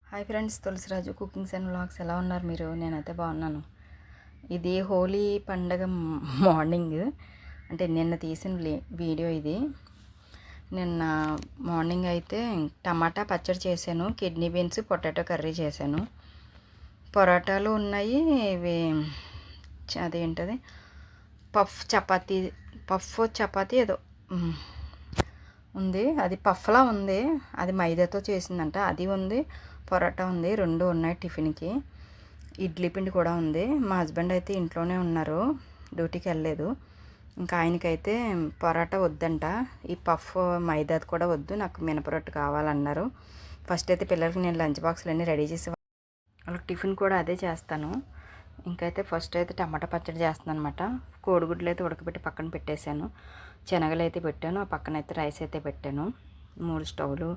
Hi friends, Tulasiraju cookings and vlogs ఎలా ఉన్నారు మీరు? నేనైతే బాగున్నాను. ఇది హోలీ పండగ మార్నింగ్, అంటే నిన్న తీసిన వీడియో ఇది. నిన్న మార్నింగ్ అయితే టమాటా పచ్చడి చేశాను, కిడ్నీ బీన్స్ పొటాటో కర్రీ చేశాను, పొరాటాలు ఉన్నాయి. ఇవి అదేంటది పఫ్ చపాతీ ఏదో ఉంది, అది పఫ్లా ఉంది. అది మైదాతో చేసిందంట, అది ఉంది. పొరాటా ఉంది, రెండు ఉన్నాయి టిఫిన్కి. ఇడ్లీ పిండి కూడా ఉంది. మా హస్బెండ్ అయితే ఇంట్లోనే ఉన్నారు, డ్యూటీకి వెళ్ళలేదు. ఇంకా ఆయనకైతే పొరాటా వద్దంట, ఈ పఫ్ మైదాది కూడా వద్దు, నాకు మినపరొట్టు కావాలన్నారు. ఫస్ట్ అయితే పిల్లలకి నేను లంచ్ బాక్స్లు అన్నీ రెడీ చేసి వాళ్ళకి టిఫిన్ కూడా అదే చేస్తాను. ఇంకైతే ఫస్ట్ అయితే టమాటా పచ్చడి చేస్తున్నాను అనమాట. కోడిగుడ్లు అయితే ఉడకబెట్టి పక్కన పెట్టేశాను, శనగలు అయితే పెట్టాను, ఆ పక్కన అయితే రైస్ అయితే పెట్టాను. 3 స్టవ్లు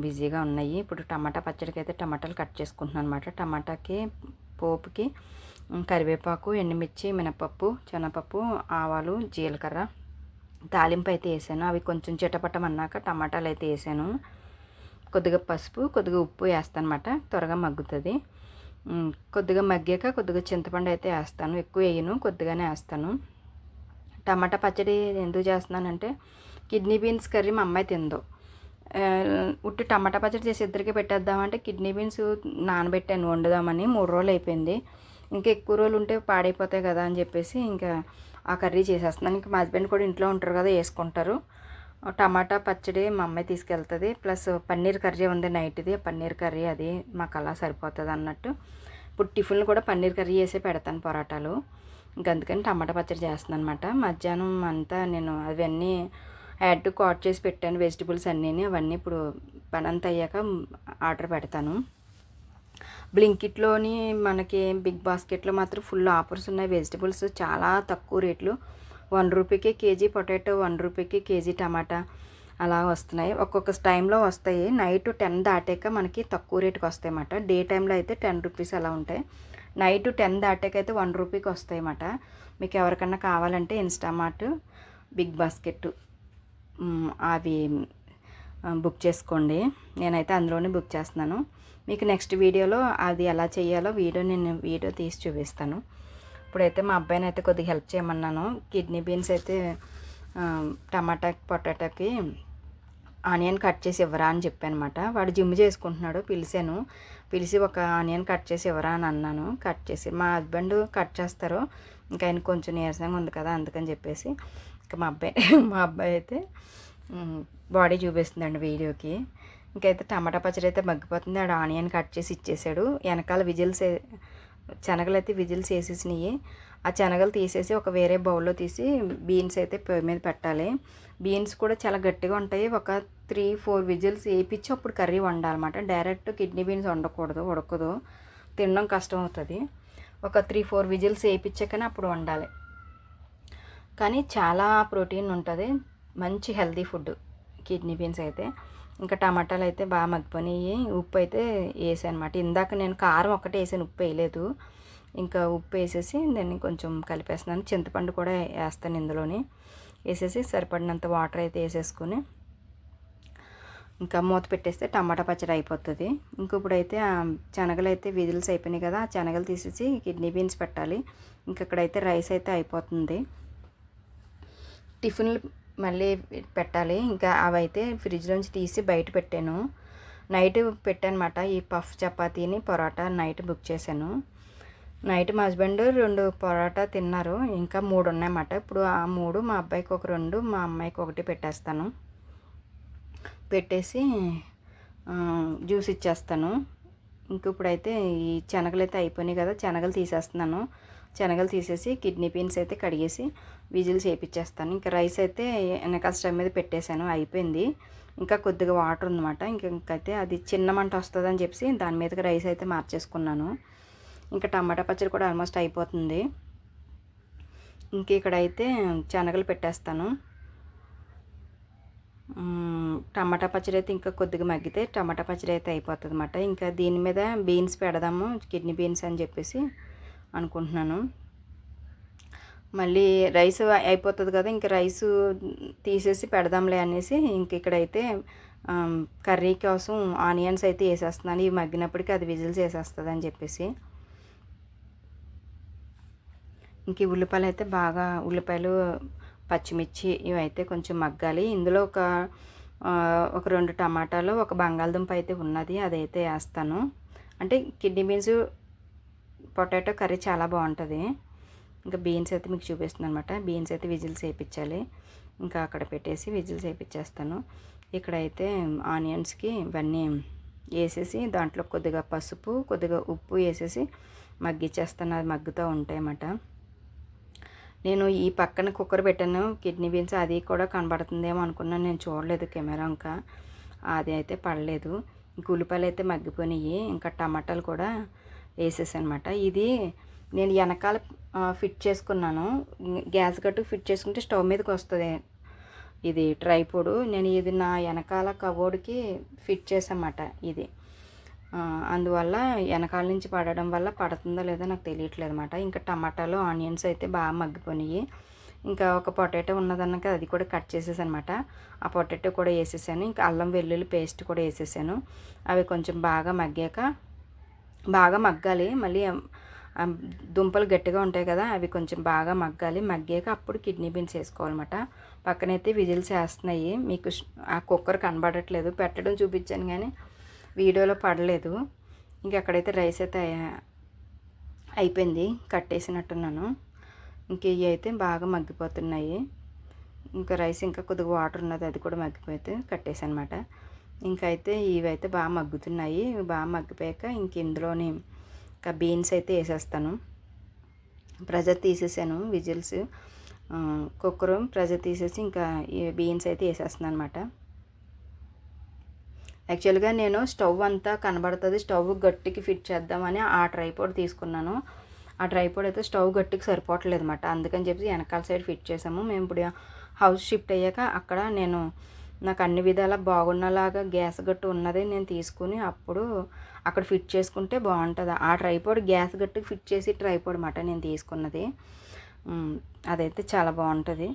బిజీగా ఉన్నాయి. ఇప్పుడు టమాటా పచ్చడికి అయితే టమాటాలు కట్ చేసుకుంటున్నాను అనమాట. టమాటాకి పోపుకి కరివేపాకు, ఎండుమిర్చి, మినపప్పు, శనగపప్పు, ఆవాలు, జీలకర్ర తాలింపు అయితే వేసాను. అవి కొంచెం చిటపటమన్నాక టమాటాలు అయితే వేసాను. కొద్దిగా పసుపు, కొద్దిగా ఉప్పు వేస్తాను అనమాట, త్వరగా మగ్గుతుంది. కొద్దిగా మగ్గాక కొద్దిగా చింతపండు అయితే వేస్తాను, ఎక్కువ వేయను, కొద్దిగానే వేస్తాను. టమాటా పచ్చడి ఎందుకు చేస్తున్నానంటే కిడ్నీ బీన్స్ కర్రీ మా అమ్మాయి తిందో, ఉట్టి టమాటా పచ్చడి చేసి ఇద్దరికి పెట్టేద్దామంటే కిడ్నీ బీన్స్ నానబెట్టాను వండుదామని. 3 రోజులు అయిపోయింది, ఇంకా ఎక్కువ రోజులు ఉంటే పాడైపోతాయి కదా అని చెప్పేసి ఇంకా ఆ కర్రీ చేసేస్తున్నాను. ఇంకా మా హస్బెండ్ కూడా ఇంట్లో ఉంటారు కదా, వేసుకుంటారు. టమాటా పచ్చడి మా అమ్మాయి తీసుకెళ్తుంది, ప్లస్ పన్నీర్ కర్రీ ఉంది నైట్ది, పన్నీర్ కర్రీ అది మాకు అలా సరిపోతుంది అన్నట్టు. ఇప్పుడు టిఫిన్లు కూడా పన్నీర్ కర్రీ చేసి పెడతాను, పొరాటాలు. ఇంక అందుకని టమాటా పచ్చడి చేస్తున్నాను అనమాట. మధ్యాహ్నం అంతా నేను అవన్నీ యాడ్ టు కార్ట్ చేసి పెట్టాను, వెజిటబుల్స్ అన్నీ. అవన్నీ ఇప్పుడు పని అంతా అయ్యాక ఆర్డర్ పెడతాను. బ్లింకిట్లోని మనకి బిగ్ బాస్కెట్లో మాత్రం ఫుల్ ఆఫర్స్ ఉన్నాయి. వెజిటబుల్స్ చాలా తక్కువ రేట్లు, 1 రూపీకి కేజీ పొటాటో, 1 రూపీకి కేజీ టమాటా అలా వస్తున్నాయి. ఒక్కొక్క టైంలో వస్తాయి. నైట్ 10 దాటాక మనకి తక్కువ రేటుకి వస్తాయి అన్నమాట. డే టైంలో అయితే 10 రూపీస్ అలా ఉంటాయి, నైట్ 10 దాటాక అయితే 1 రూపీకి వస్తాయి అన్నమాట. మీకు ఎవరికన్నా కావాలంటే ఇన్స్టామార్ట్, బిగ్ బాస్కెట్ అవి బుక్ చేసుకోండి. నేనైతే అందులోనే బుక్ చేస్తున్నాను. మీకు నెక్స్ట్ వీడియోలో అది ఎలా చేయాలో నేను వీడియో తీసి చూపిస్తాను. ఇప్పుడైతే మా అబ్బాయిని అయితే కొద్దిగా హెల్ప్ చేయమన్నాను. కిడ్నీ బీన్స్ అయితే టమాటా పొటాటోకి ఆనియన్ కట్ చేసి ఇవ్వరా అని చెప్పాను అనమాట. వాడు జిమ్ చేసుకుంటున్నాడు, పిలిచి ఒక ఆనియన్ కట్ చేసి ఇవ్వరా అని అన్నాను. కట్ చేసి మా హస్బెండ్ కట్ చేస్తారు, ఇంకా ఆయన కొంచెం నీరసంగా ఉంది కదా అందుకని చెప్పేసి. ఇంకా మా అబ్బాయి అయితే బాడీ చూపిస్తుందండి వీడియోకి. ఇంకైతే టమాటా పచ్చడి అయితే మగ్గిపోతుంది. ఆడు ఆనియన్ కట్ చేసి ఇచ్చేసాడు. వెనకాల శనగలు అయితే విజిల్స్ వేసేసినాయి. ఆ శనగలు తీసేసి ఒక వేరే బౌల్లో తీసి బీన్స్ అయితే పొయ్యి మీద పెట్టాలి. బీన్స్ కూడా చాలా గట్టిగా ఉంటాయి. ఒక 3-4 విజిల్స్ వేయించి అప్పుడు కర్రీ వండాలన్నమాట. డైరెక్ట్ కిడ్నీ బీన్స్ వండకూడదు, ఉడకదు, తినడం కష్టం అవుతుంది. ఒక 3-4 విజిల్స్ వేయించాకనే అప్పుడు వండాలి. కానీ చాలా ప్రోటీన్ ఉంటుంది, మంచి హెల్తీ ఫుడ్ కిడ్నీ బీన్స్ అయితే. ఇంకా టమాటాలు అయితే బాగా మగ్గిపోయినాయి. ఉప్పు అయితే వేసాను అనమాట. ఇందాక నేను కారం ఒక్కటే వేసాను, ఉప్పు వేయలేదు. ఇంకా ఉప్పు వేసేసి దాన్ని కొంచెం కలిపేస్తున్నాను. చింతపండు కూడా వేస్తాను ఇందులోని. వేసేసి సరిపడినంత వాటర్ అయితే వేసేసుకుని ఇంకా మూత పెట్టేస్తే టమాటా పచ్చడి అయిపోతుంది. ఇంక ఇప్పుడైతే శనగలు అయితే విజిల్స్ అయిపోయినాయి కదా, ఆ శనగలు తీసేసి కిడ్నీ బీన్స్ పెట్టాలి. ఇంకక్కడైతే రైస్ అయితే అయిపోతుంది. టిఫిన్లు మళ్ళీ పెట్టాలి. ఇంకా అవైతే ఫ్రిడ్జ్లోంచి తీసి బయట పెట్టాను, నైట్ పెట్టాను అనమాట. ఈ పఫ్ చపాతీని పొరాటా నైట్ బుక్ చేశాను. నైట్ మా హస్బెండ్ 2 పొరాటా తిన్నారు, ఇంకా 3 ఉన్నాయన్నమాట. ఇప్పుడు ఆ 3 మా అబ్బాయికి ఒక 2, మా అమ్మాయికి 1 పెట్టేస్తాను. పెట్టేసి జ్యూస్ ఇచ్చేస్తాను. ఇంక ఇప్పుడైతే ఈ శనగలు అయితే అయిపోయినాయి కదా, శనగలు తీసేస్తున్నాను. శనగలు తీసేసి కిడ్నీ బీన్స్ అయితే కడిగేసి విజిల్స్ వేయించేస్తాను. ఇంకా రైస్ అయితే వెనకాల స్టవ్ మీద పెట్టేశాను, అయిపోయింది. ఇంకా కొద్దిగా వాటర్ ఉందన్నమాట. ఇంకైతే అది చిన్న మంట వస్తుందని చెప్పి దాని మీదకి రైస్ అయితే మార్చేసుకున్నాను. ఇంకా టమాటా పచ్చడి కూడా ఆల్మోస్ట్ అయిపోతుంది. ఇంక ఇక్కడైతే శనగలు పెట్టేస్తాను. టమాటా పచ్చడి అయితే ఇంకా కొద్దిగా మగ్గితే టమాటా పచ్చడి అయితే అయిపోతుంది అన్నమాట. ఇంకా దీని మీద బీన్స్ పెడదాము, కిడ్నీ బీన్స్ అని చెప్పేసి అనుకుంటున్నాను. మళ్ళీ రైస్ అయిపోతుంది కదా, ఇంకా రైస్ తీసేసి పెడదాంలే అనేసి ఇంక ఇక్కడైతే కర్రీ కోసం ఆనియన్స్ అయితే వేసేస్తున్నాను. ఇవి మగ్గినప్పటికీ అది విజిల్స్ వేసేస్తుంది అని చెప్పేసి. ఇంక ఈ ఉల్లిపాయలు అయితే బాగా ఉల్లిపాయలు పచ్చిమిర్చి ఇవైతే కొంచెం మగ్గాలి. ఇందులో ఒక 2 టమాటాలు, ఒక బంగాళదుంప అయితే ఉన్నది, అదైతే వేస్తాను. అంటే కిడ్నీ బీన్స్ పొటాటో కర్రీ చాలా బాగుంటుంది. ఇంకా బీన్స్ అయితే మీకు చూపిస్తుంది అనమాట. బీన్స్ అయితే విజిల్స్ వేయించాలి. ఇంకా అక్కడ పెట్టేసి విజిల్స్ వేయించేస్తాను. ఇక్కడైతే ఆనియన్స్కి ఇవన్నీ వేసేసి దాంట్లో కొద్దిగా పసుపు, కొద్దిగా ఉప్పు వేసేసి మగ్గిచ్చేస్తాను. అది మగ్గుతూ ఉంటాయన్నమాట. నేను ఈ పక్కన కుక్కర్ పెట్టాను కిడ్నీ బీన్స్, అది కూడా కనబడుతుందేమో అనుకున్నాను. నేను చూడలేదు కెమెరా, ఇంకా అది అయితే పడలేదు. ఇంక ఉల్లిపాయలు అయితే మగ్గిపోయినాయి. ఇంకా టమాటాలు కూడా వేసేసానమాట. ఇది నేను వెనకాల ఫిట్ చేసుకున్నాను. గ్యాస్ గట్టు ఫిట్ చేసుకుంటే స్టవ్ మీదకి వస్తుంది ఇది ట్రైపోడు. నేను ఇది నా వెనకాల కబోర్డ్కి ఫిట్ చేసామాట. ఇది అందువల్ల వెనకాల నుంచి పడడం వల్ల పడుతుందో లేదో నాకు తెలియట్లేదు అనమాట. ఇంకా టమాటాలు ఆనియన్స్ అయితే బాగా మగ్గిపోయినాయి. ఇంకా ఒక పొటాటో ఉన్నదన్నాక అది కూడా కట్ చేసేసాను అనమాట. ఆ పొటాటో కూడా వేసేసాను. ఇంకా అల్లం వెల్లుల్లి పేస్ట్ కూడా వేసేసాను. అవి కొంచెం బాగా మగ్గాక, బాగా మగ్గాలి. మళ్ళీ దుంపలు గట్టిగా ఉంటాయి కదా, అవి కొంచెం బాగా మగ్గాలి. మగ్గాక అప్పుడు కిడ్నీ బీన్స్ వేసుకోవాలన్నమాట. పక్కనైతే విజిల్స్ వేస్తున్నాయి. మీకు ఆ కుక్కర్ కనబడట్లేదు, పెట్టడం చూపించాను కానీ వీడియోలో పడలేదు. ఇంక అక్కడైతే రైస్ అయితే అయిపోయింది, కట్టేసినట్టున్నాను. ఇంక ఇవి అయితే బాగా మగ్గిపోతున్నాయి. ఇంకా రైస్ ఇంకా కొద్దిగా వాటర్ ఉన్నది, అది కూడా మగ్గిపోతే కట్టేసనమాట. ఇంకైతే ఇవైతే బాగా మగ్గుతున్నాయి. ఇవి బాగా మగ్గిపోయాక ఇంక ఇందులోని ఇంకా బీన్స్ అయితే వేసేస్తాను. ప్రెజర్ తీసేసాను, విజిల్స్ కుక్కరు ప్రెజర్ తీసేసి ఇంకా ఈ బీన్స్ అయితే వేసేస్తున్నాను అనమాట. యాక్చువల్గా నేను స్టవ్ అంతా కనబడుతుంది, స్టవ్ గట్టికి ఫిట్ చేద్దామని ఆ ట్రైపోడ్ తీసుకున్నాను. ఆ ట్రైపోడ్ అయితే స్టవ్ గట్టికి సరిపోవట్లేదు అనమాట. అందుకని చెప్పి వెనకాల సైడ్ ఫిట్ చేసాము. మేము ఇప్పుడు హౌస్ షిఫ్ట్ అయ్యాక అక్కడ నాకు అన్ని విధాలా బాగున్నలాగా గ్యాస్ గట్టు ఉన్నది నేను తీసుకుని అప్పుడు అక్కడ ఫిట్ చేసుకుంటే బాగుంటుంది. ఆ ట్రైపోడ్ గ్యాస్ గట్టుకి ఫిట్ చేసి ట్రైపోడ్ మాట నేను తీసుకున్నది. అదైతే చాలా బాగుంటుంది.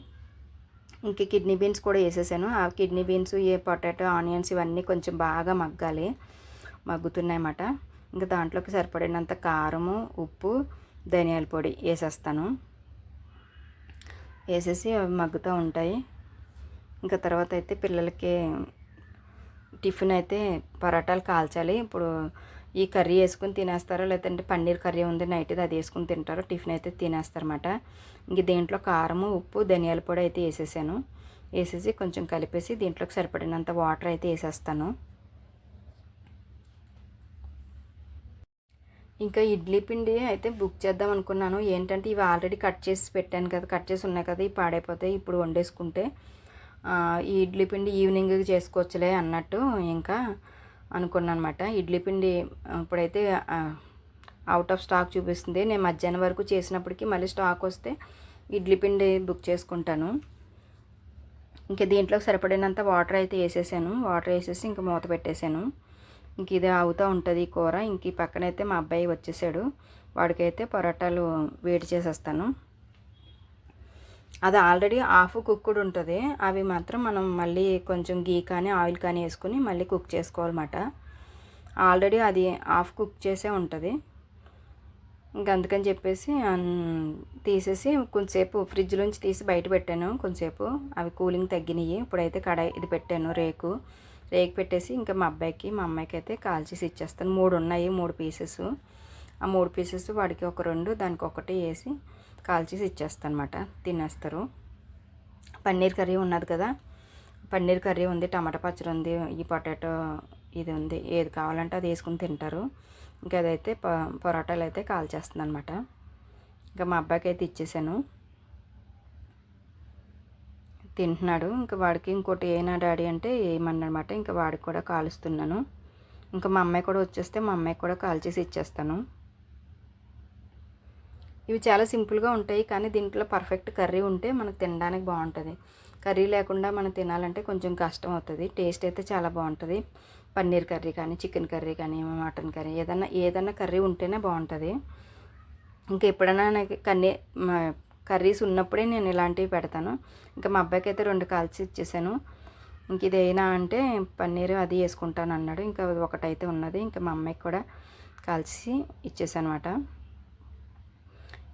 ఇంక కిడ్నీ బీన్స్ కూడా వేసేసాను. ఆ కిడ్నీ బీన్స్, పొటాటో, ఆనియన్స్ ఇవన్నీ కొంచెం బాగా మగ్గాలి. మగ్గుతున్నాయన్నమాట. ఇంకా దాంట్లోకి సరిపడినంత కారము, ఉప్పు, ధనియాల పొడి వేసేస్తాను. వేసేసి అవి మగ్గుతూ ఉంటాయి. ఇంకా తర్వాత అయితే పిల్లలకి టిఫిన్ అయితే పరోటాలు కాల్చాలి. ఇప్పుడు ఈ కర్రీ వేసుకుని తినేస్తారో, లేదంటే పన్నీర్ కర్రీ ఉంది నైట్ది, అది వేసుకుని తింటారో, టిఫిన్ అయితే తినేస్తారన్నమాట. ఇంక దీంట్లో కారము, ఉప్పు, ధనియాల పొడి అయితే వేసేసాను. వేసేసి కొంచెం కలిపేసి దీంట్లోకి సరిపడినంత వాటర్ అయితే వేసేస్తాను. ఇంకా ఇడ్లీ పిండి అయితే బుక్ చేద్దాం అనుకున్నాను. ఏంటంటే ఇవి ఆల్రెడీ కట్ చేసి పెట్టాను కదా, కట్ చేసి ఉన్నాయి కదా, ఇవి పాడైపోతాయి. ఇప్పుడు వండేసుకుంటే ఈ ఇడ్లీ పిండి ఈవినింగ్ చేసుకోవచ్చులే అన్నట్టు ఇంకా అనుకున్నాను అనమాట. ఇడ్లీ పిండి ఇప్పుడైతే అవుట్ ఆఫ్ స్టాక్ చూపిస్తుంది. నేను మధ్యాహ్నం వరకు చేసినప్పటికీ మళ్ళీ స్టాక్ వస్తే ఇడ్లీ పిండి బుక్ చేసుకుంటాను. ఇంకా దీంట్లో సరిపడినంత వాటర్ అయితే వేసేసాను. వాటర్ వేసేసి ఇంకా మూత పెట్టేశాను. ఇంక ఇది అవుతూ ఉంటుంది ఈ కూర. ఇంక ఈ పక్కనైతే మా అబ్బాయి వచ్చేసాడు. వాడికైతే పరోటాలు వేడి చేసేస్తాను. అది ఆల్రెడీ హాఫ్ కుక్కుడు ఉంటుంది. అవి మాత్రం మనం మళ్ళీ కొంచెం గీ కానీ ఆయిల్ కానీ వేసుకుని మళ్ళీ కుక్ చేసుకోవాలన్నమాట. ఆల్రెడీ అది హాఫ్ కుక్ చేసే ఉంటుంది. ఇంక అందుకని చెప్పేసి తీసేసి కొంచెంసేపు ఫ్రిడ్జ్లోంచి తీసి బయట పెట్టాను. కొంచెంసేపు అవి కూలింగ్ తగ్గినాయి. ఇప్పుడైతే కడాయి ఇది పెట్టాను, రేకు పెట్టేసి ఇంకా మా అబ్బాయికి మా అమ్మాయికి అయితే కాల్చేసి ఇచ్చేస్తాను. 3 ఉన్నాయి, 3 పీసెస్. ఆ 3 పీసెస్ వాడికి ఒక 2, దానికి ఒకటి వేసి కాల్చేసి ఇచ్చేస్తాను అనమాట. తినేస్తారు. పన్నీర్ కర్రీ ఉన్నది కదా, పన్నీర్ కర్రీ ఉంది, టమాటా పచ్చడి ఉంది, ఈ పొటాటో ఇది ఉంది, ఏది కావాలంటే అది వేసుకుని తింటారు. ఇంకా అదైతే పొరాటాలు అయితే కాల్చేస్తుంది అనమాట. ఇంకా మా అబ్బాయికి అయితే ఇచ్చేసాను, తింటున్నాడు. ఇంకా వాడికి ఇంకోటి ఏనా డాడీ అంటే ఏమన్నమాట. ఇంకా వాడికి కూడా కాలుస్తున్నాను. ఇంకా మా అమ్మాయి కూడా వచ్చేస్తే మా అమ్మాయికి కూడా కాల్చేసి ఇచ్చేస్తాను. ఇవి చాలా సింపుల్గా ఉంటాయి, కానీ దీంట్లో పర్ఫెక్ట్ కర్రీ ఉంటే మనకు తినడానికి బాగుంటుంది. కర్రీ లేకుండా మనం తినాలంటే కొంచెం కష్టం అవుతుంది. టేస్ట్ అయితే చాలా బాగుంటుంది. పన్నీర్ కర్రీ కానీ, చికెన్ కర్రీ కానీ, మటన్ కర్రీ, ఏదన్నా కర్రీ ఉంటేనే బాగుంటుంది. ఇంకా ఎప్పుడైనా నాకు కర్రీస్ ఉన్నప్పుడే నేను ఇలాంటివి పెడతాను. ఇంకా మా అబ్బాయికి అయితే 2 కాల్చి ఇచ్చేసాను. ఇంక ఇదేనా అంటే పన్నీరు అది వేసుకుంటాను అన్నాడు. ఇంకా ఒకటైతే ఉన్నది. ఇంకా మా అమ్మాయికి కూడా కాల్చి ఇచ్చేసానమాట.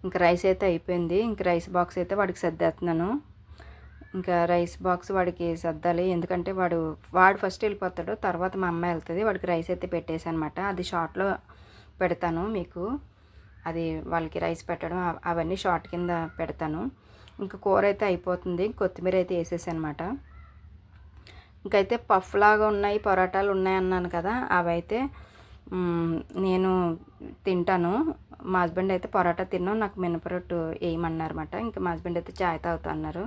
ఇంకా రైస్ అయితే అయిపోయింది. ఇంక రైస్ బాక్స్ అయితే వాడికి సర్దేస్తున్నాను. ఇంకా రైస్ బాక్స్ వాడికి సర్దాలి, ఎందుకంటే వాడు ఫస్ట్ వెళ్ళిపోతాడు, తర్వాత మా అమ్మాయి వెళ్తుంది. వాడికి రైస్ అయితే పెట్టేసానమాట. అది షార్ట్లో పెడతాను మీకు, అది వాళ్ళకి రైస్ పెట్టడం అవన్నీ షార్ట్ కింద పెడతాను. ఇంకా కూర అయితే అయిపోతుంది. కొత్తిమీర అయితే వేసేసానమాట. ఇంకైతే పఫ్ లాగా ఉన్నాయి, పరోటాలు ఉన్నాయి అన్నాను కదా, అవైతే నేను తింటాను. మా హస్బెండ్ అయితే పరోటా తిన్నాను, నాకు మినపరొట్టు వేయమన్నారన్నమాట. ఇంకా మా హస్బెండ్ అయితే చాయ్ తాగుతా అన్నారు.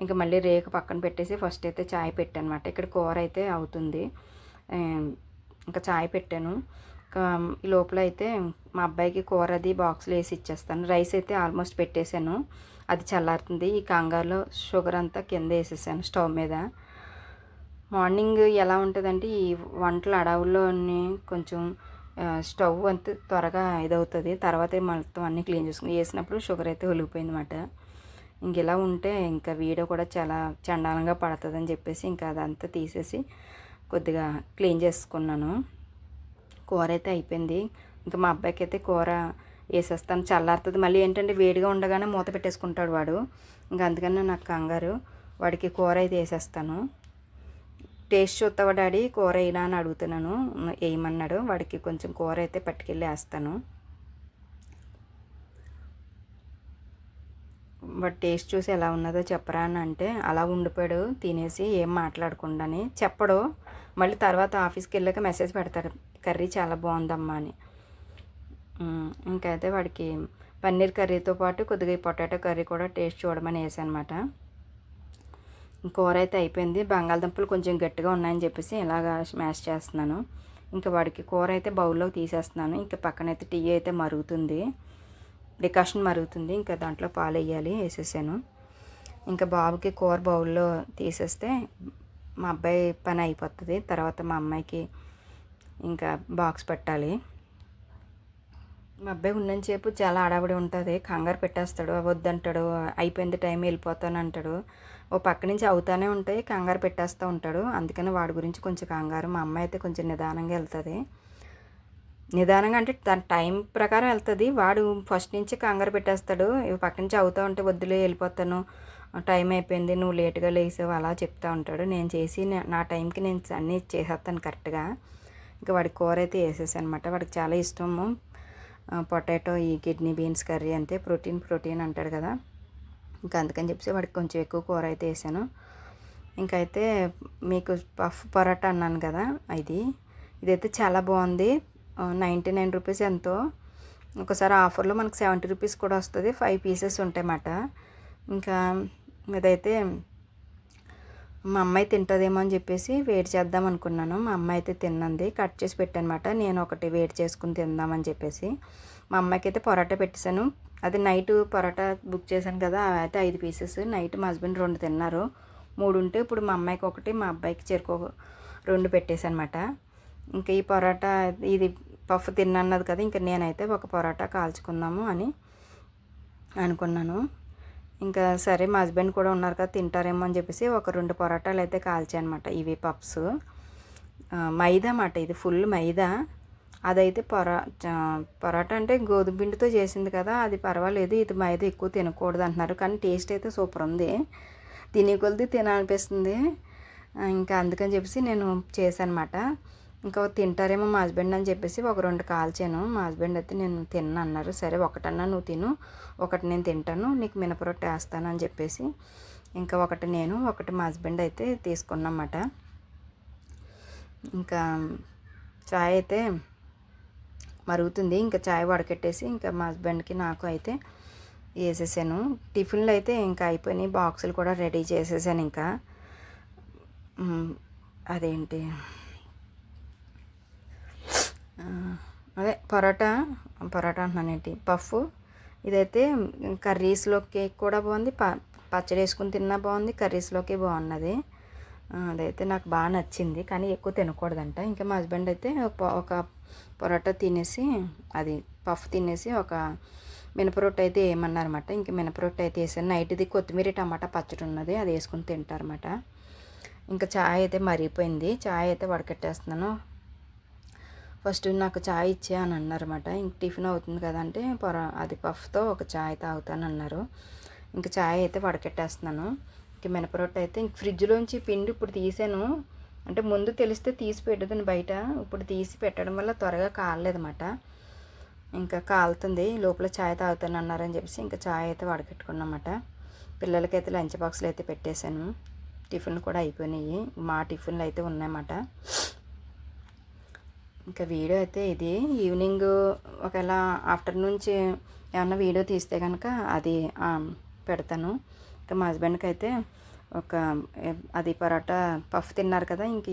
ఇంకా మళ్ళీ రేకు పక్కన పెట్టేసి ఫస్ట్ అయితే చాయ్ పెట్టానమాట. ఇక్కడ కూర అయితే అవుతుంది. ఇంకా చాయ్ పెట్టాను. ఈ లోపల అయితే మా అబ్బాయికి కూర అది బాక్స్లో వేసి ఇచ్చేస్తాను. రైస్ అయితే ఆల్మోస్ట్ పెట్టేశాను, అది చల్లారుతుంది. ఈ కంగారులో షుగర్ అంతా కింద వేసేసాను స్టవ్ మీద. మార్నింగ్ ఎలా ఉంటుందంటే ఈ వంటల అడవుల్లోని కొంచెం స్టవ్ అంతా త్వరగా ఇదవుతుంది. తర్వాత మొత్తం అన్నీ క్లీన్ చేసుకుని వేసినప్పుడు షుగర్ అయితే ఒలిగిపోయింది అన్నమాట. ఇంక ఇలా ఉంటే ఇంకా వీడియో కూడా చాలా చండాలంగా పడుతుందని చెప్పేసి ఇంకా అదంతా తీసేసి కొద్దిగా క్లీన్ చేసుకున్నాను. కూర అయితే అయిపోయింది. ఇంకా మా అబ్బాయికి అయితే కూర వేసేస్తాను, చల్లారుతుంది. మళ్ళీ ఏంటంటే వేడిగా ఉండగానే మూత పెట్టేసుకుంటాడు వాడు. ఇంకా అందుకని నాకు కంగారు. వాడికి కూర అయితే వేసేస్తాను. టేస్ట్ చూస్తావా డాడీ కూర వేయనా అని అడుగుతున్నాను, వేయమన్నాడు. వాడికి కొంచెం కూర అయితే పట్టుకెళ్ళి వేస్తాను. బట్ టేస్ట్ చూసి ఎలా ఉన్నదో చెప్పరా అని అంటే అలా ఉండిపోయాడు తినేసి, ఏం మాట్లాడకుండానే చెప్పడు. మళ్ళీ తర్వాత ఆఫీస్కి వెళ్ళాక మెసేజ్ పెడతాడు, కర్రీ చాలా బాగుందమ్మా అని. ఇంకైతే వాడికి పన్నీర్ కర్రీతో పాటు కొద్దిగా పొటాటో కర్రీ కూడా టేస్ట్ చూడమని వేసాను అనమాట. కూర అయితే అయిపోయింది. బంగాళదుంపలు కొంచెం గట్టిగా ఉన్నాయని చెప్పేసి ఇలాగా స్మాష్ చేస్తున్నాను. ఇంకా వాడికి కూర అయితే బౌల్లో తీసేస్తున్నాను. ఇంకా పక్కనైతే టీ అయితే మరుగుతుంది, డికాషన్ మరుగుతుంది. ఇంకా దాంట్లో పాలు వేయాలి, వేసేసాను. ఇంకా బాబుకి కూర బౌల్లో తీసేస్తే మా అబ్బాయి పని అయిపోతుంది. తర్వాత మా అమ్మాయికి ఇంకా బాక్స్ పెట్టాలి. మా అబ్బాయి ఉన్నంతసేపు చాలా హడావిడి ఉంటుంది, కంగారు పెట్టేస్తాడు, వద్దంటాడు, అయిపోయింది టైం వెళ్ళిపోతాను అంటాడు. ఓ పక్క నుంచి అవుతానే ఉంటాయి, కంగారు పెట్టేస్తూ ఉంటాడు. అందుకని వాడి గురించి కొంచెం కంగారు. మా అమ్మాయి అయితే కొంచెం నిదానంగా వెళ్తుంది. నిదానంగా అంటే తన టైం ప్రకారం వెళ్తుంది. వాడు ఫస్ట్ నుంచి కంగారు పెట్టేస్తాడు. పక్క నుంచి అవుతూ ఉంటే వద్దులే వెళ్ళిపోతాను, టైం అయిపోయింది, నువ్వు లేట్గా లేసావు అలా చెప్తూ ఉంటాడు. నేను చేసి నా టైంకి నేను అన్నీ చేసేస్తాను కరెక్ట్గా. ఇంకా వాడికి కూర అయితే వేసేసాను అనమాట. వాడికి చాలా ఇష్టము పొటాటో, ఈ కిడ్నీ బీన్స్ కర్రీ అంటే ప్రోటీన్ అంటాడు కదా. ఇంకా అందుకని చెప్పి వాడికి కొంచెం ఎక్కువ కూర అయితే వేసాను. ఇంకైతే మీకు పఫ్ పరోటా అన్నాను కదా, ఇదైతే చాలా బాగుంది. 99 రూపీస్ ఎంతో. ఒకసారి ఆఫర్లో మనకు 70 రూపీస్ కూడా వస్తుంది. 5 పీసెస్ ఉంటాయన్నమాట. ఇంకా ఇదైతే మా అమ్మాయి తింటుందేమో అని చెప్పేసి వేడి చేద్దాం అనుకున్నాను. మా అమ్మాయి అయితే తిన్నంది, కట్ చేసి పెట్టానమాట. నేను ఒకటి వేడి చేసుకుని తిందామని చెప్పేసి మా అమ్మాయికి అయితే పరోటా పెట్టేశాను. అది నైట్ పరోటా బుక్ చేశాను కదా, అయితే 5 పీసెస్. నైట్ మా హస్బెండ్ 2 తిన్నారు, 3 ఉంటే ఇప్పుడు మా అమ్మాయికి ఒకటి, మా అబ్బాయికి చెరుకు 2 పెట్టేశానమాట. ఇంకా ఈ పరోటా ఇది పఫ్ తిన్నది కదా, ఇంకా నేనైతే ఒక పరోటా కాల్చుకుందాము అని అనుకున్నాను. ఇంకా సరే మా హస్బెండ్ కూడా ఉన్నారు కదా, తింటారేమో అని చెప్పేసి ఒక 2 పరోటాలు అయితే కాల్చానమాట. ఇవి పఫ్స్ మైదా అన్నమాట, ఇది ఫుల్ మైదా. అదైతే పరోటా అంటే గోధుమ పిండితో చేసింది కదా, అది పర్వాలేదు. ఇది మైదా ఎక్కువ తినకూడదు అంటున్నారు, కానీ టేస్ట్ అయితే సూపర్ ఉంది. తినే కొలది తినాలనిపిస్తుంది. ఇంకా అందుకని చెప్పేసి నేను చేశానమాట. ఇంకా తింటారేమో మా హస్బెండ్ అని చెప్పేసి ఒక 2 కాల్చాను. మా హస్బెండ్ అయితే నేను తిన్నా అన్నారు. సరే ఒకటన్నా నువ్వు తిను, ఒకటి నేను తింటాను, నీకు మినపరొట్టె వేస్తాను అని చెప్పేసి ఇంకా ఒకటి నేను, ఒకటి మా హస్బెండ్ అయితే తీసుకున్నమాట. ఇంకా చాయ్ అయితే మరుగుతుంది. ఇంకా చాయ్ వడకెట్టేసి ఇంకా మా హస్బెండ్కి నాకు అయితే వేసేసాను. టిఫిన్లు అయితే ఇంకా అయిపోయినాయి, బాక్సులు కూడా రెడీ చేసేసాను. ఇంకా అదేంటి అదే పరోటా అంటున్నానేంటి, పఫ్. ఇదైతే కర్రీస్లోకి కూడా బాగుంది, పచ్చడి వేసుకుని తిన్నా బాగుంది, కర్రీస్లోకి బాగున్నది. అదైతే నాకు బాగా నచ్చింది, కానీ ఎక్కువ తినకూడదంట. ఇంకా మా హస్బెండ్ అయితే ఒక పరోటా తినేసి, అది పఫ్ తినేసి ఒక మినపరొట్టె అయితే వేయమన్నారన్నమాట. ఇంక మినపరొట్టె అయితే వేసాను. నైట్ది కొత్తిమీర టమాటా పచ్చడి ఉన్నది, అది వేసుకుని తింటారన్నమాట. ఇంకా చాయ్ అయితే మరిగిపోయింది. చాయ్ అయితే వడకట్టేస్తున్నాను. ఫస్ట్ నాకు చాయ్ ఇచ్చే అని అన్నారన్నమాట. ఇంక టిఫిన్ అవుతుంది కదా అంటే అది పఫ్తో ఒక చాయ్ తాగుతానన్నారు. ఇంకా చాయ్ అయితే వడకట్టేస్తున్నాను. ఇంక మినపరొట్టు అయితే ఇంక ఫ్రిడ్జ్లోంచి పిండి ఇప్పుడు తీసాను. అంటే ముందు తెలిస్తే తీసి పెట్టదని బయట, ఇప్పుడు తీసి పెట్టడం వల్ల త్వరగా కాలేదన్నమాట. ఇంకా కాలుతుంది, లోపల చాయ్ తాగుతాను అన్నారని చెప్పేసి ఇంకా చాయ్ అయితే వడకట్టుకున్నమాట. పిల్లలకైతే లంచ్ బాక్స్లు అయితే పెట్టేశాను. టిఫిన్లు కూడా అయిపోయినాయి. మా టిఫిన్లు అయితే ఉన్నాయన్నమాట. ఇంకా వీడియో అయితే ఇది ఈవినింగ్ ఒకవేళ ఆఫ్టర్నూన్ ఏమన్నా వీడియో తీస్తే కనుక అది పెడతాను. ఇంకా మా హస్బెండ్కి అయితే అది పరోటా పఫ్ తిన్నారు కదా, ఇంక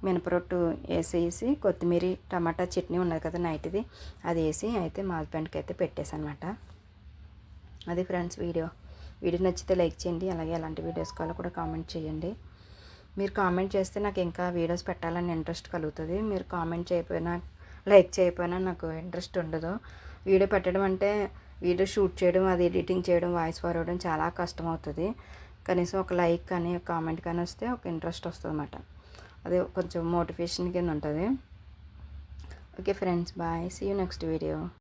మినపరొట్టు వేసేసి కొత్తిమీర టమాటా చట్నీ ఉన్నది కదా నైట్ది, అది వేసి అయితే మా హస్బెండ్కి అయితే పెట్టేసాను అనమాట. అది ఫ్రెండ్స్ వీడియో నచ్చితే లైక్ చేయండి. అలాగే ఎలాంటి వీడియోస్ కావాలో కూడా కామెంట్ చేయండి. మీరు కామెంట్ చేస్తే నాకు ఇంకా వీడియోస్ పెట్టాలని ఇంట్రెస్ట్ కలుగుతుంది. మీరు కామెంట్ చేయకపోయినా లైక్ చేయకపోయినా నాకు ఇంట్రెస్ట్ ఉండదు. వీడియో పెట్టడం అంటే వీడియో షూట్ చేయడం, అది ఎడిటింగ్ చేయడం, వాయిస్ ఫార్వర్డ్ చాలా కష్టం అవుతుంది. కనీసం ఒక లైక్ కానీ ఒక కామెంట్ కానీ వస్తే ఒక ఇంట్రెస్ట్ వస్తుంది అన్నమాట. అది కొంచెం మోటివేషన్ కింద ఉంటుంది. Okay friends, bye, see you next video.